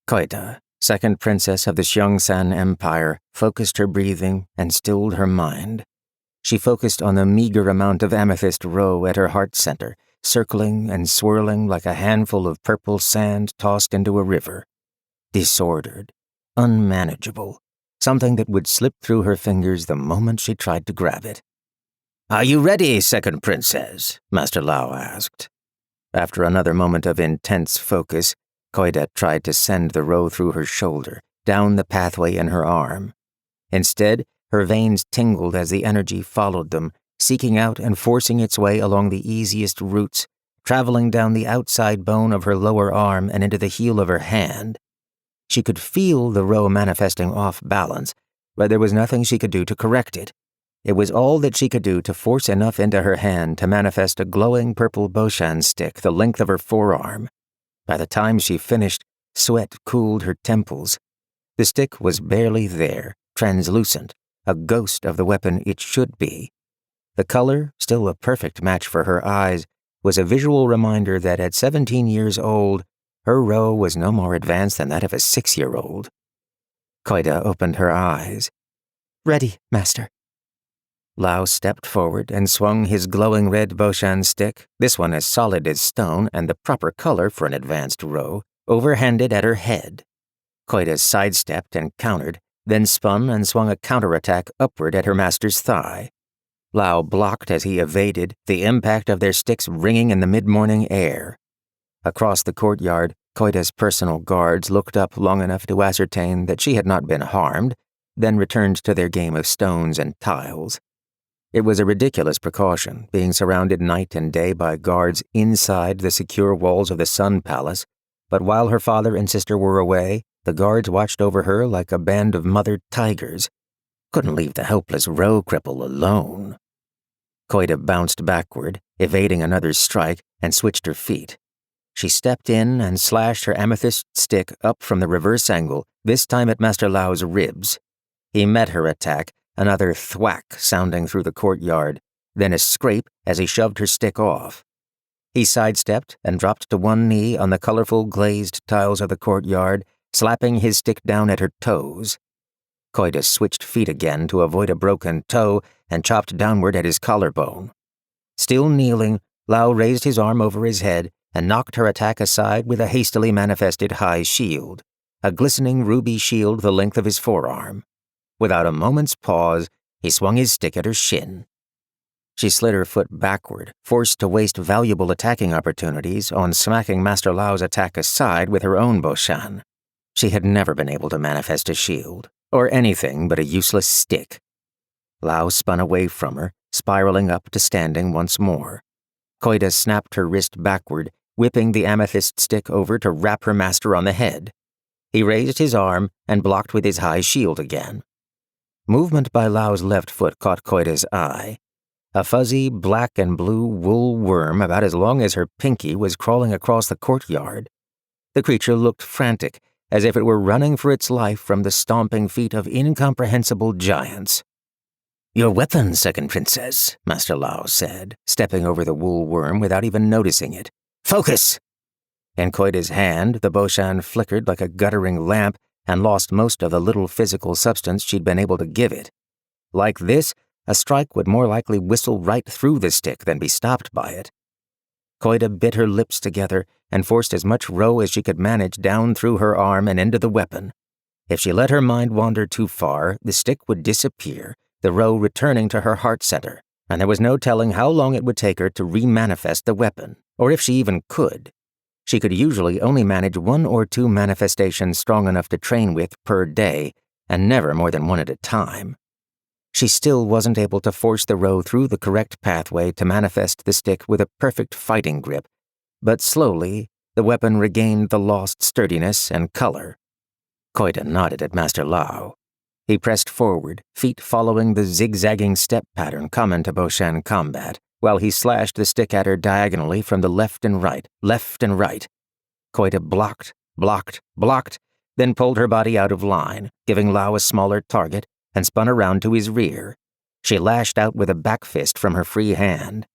Koida, second princess of the Shyong San Empire, focused her breathing and stilled her mind. She focused on the meager amount of amethyst roe at her heart center, circling and swirling like a handful of purple sand tossed into a river. Disordered, unmanageable, something that would slip through her fingers the moment she tried to grab it. "Are you ready, second princess?" Master Lao asked. After another moment of intense focus, Koida tried to send the roe through her shoulder, down the pathway in her arm. Instead, her veins tingled as the energy followed them, seeking out and forcing its way along the easiest routes, traveling down the outside bone of her lower arm and into the heel of her hand. She could feel the roe manifesting off balance, but there was nothing she could do to correct it. It was all that she could do to force enough into her hand to manifest a glowing purple boshan stick the length of her forearm. By the time she finished, sweat cooled her temples. The stick was barely there, translucent, a ghost of the weapon it should be. The color, still a perfect match for her eyes, was a visual reminder that at 17 years old, her roe was no more advanced than that of a 6-year-old. Koida opened her eyes. "Ready, master." Lao stepped forward and swung his glowing red boshan stick, this one as solid as stone and the proper color for an advanced roe, overhanded at her head. Koida sidestepped and countered, then spun and swung a counterattack upward at her master's thigh. Lao blocked as he evaded, the impact of their sticks ringing in the mid-morning air. Across the courtyard, Koida's personal guards looked up long enough to ascertain that she had not been harmed, then returned to their game of stones and tiles. It was a ridiculous precaution, being surrounded night and day by guards inside the secure walls of the Sun Palace, but while her father and sister were away, the guards watched over her like a band of mothered tigers. Couldn't leave the helpless roe cripple alone. Koida bounced backward, evading another strike, and switched her feet. She stepped in and slashed her amethyst stick up from the reverse angle, this time at Master Lao's ribs. He met her attack, another thwack sounding through the courtyard, then a scrape as he shoved her stick off. He sidestepped and dropped to one knee on the colorful glazed tiles of the courtyard, slapping his stick down at her toes. Koida switched feet again to avoid a broken toe and chopped downward at his collarbone. Still kneeling, Lao raised his arm over his head and knocked her attack aside with a hastily manifested high shield, a glistening ruby shield the length of his forearm. Without a moment's pause, he swung his stick at her shin. She slid her foot backward, forced to waste valuable attacking opportunities on smacking Master Lao's attack aside with her own boshan. She had never been able to manifest a shield, or anything but a useless stick. Lao spun away from her, spiraling up to standing once more. Koida snapped her wrist backward, whipping the amethyst stick over to rap her master on the head. He raised his arm and blocked with his high shield again. Movement by Lao's left foot caught Koida's eye. A fuzzy black and blue wool worm about as long as her pinky was crawling across the courtyard. The creature looked frantic, as if it were running for its life from the stomping feet of incomprehensible giants. "Your weapon, second princess," Master Lao said, stepping over the wool worm without even noticing it. "Focus!" In Koida's hand, the boshan flickered like a guttering lamp and lost most of the little physical substance she'd been able to give it. Like this, a strike would more likely whistle right through the stick than be stopped by it. Koida bit her lips together and forced as much roe as she could manage down through her arm and into the weapon. If she let her mind wander too far, the stick would disappear, the roe returning to her heart center, and there was no telling how long it would take her to remanifest the weapon, or if she even could. She could usually only manage 1 or 2 manifestations strong enough to train with per day, and never more than 1 at a time. She still wasn't able to force the roe through the correct pathway to manifest the stick with a perfect fighting grip, but slowly, the weapon regained the lost sturdiness and color. Koida nodded at Master Lao. He pressed forward, feet following the zigzagging step pattern common to boshan combat, while he slashed the stick at her diagonally from the left and right. Koida blocked, then pulled her body out of line, giving Lao a smaller target, and spun around to his rear. She lashed out with a back fist from her free hand.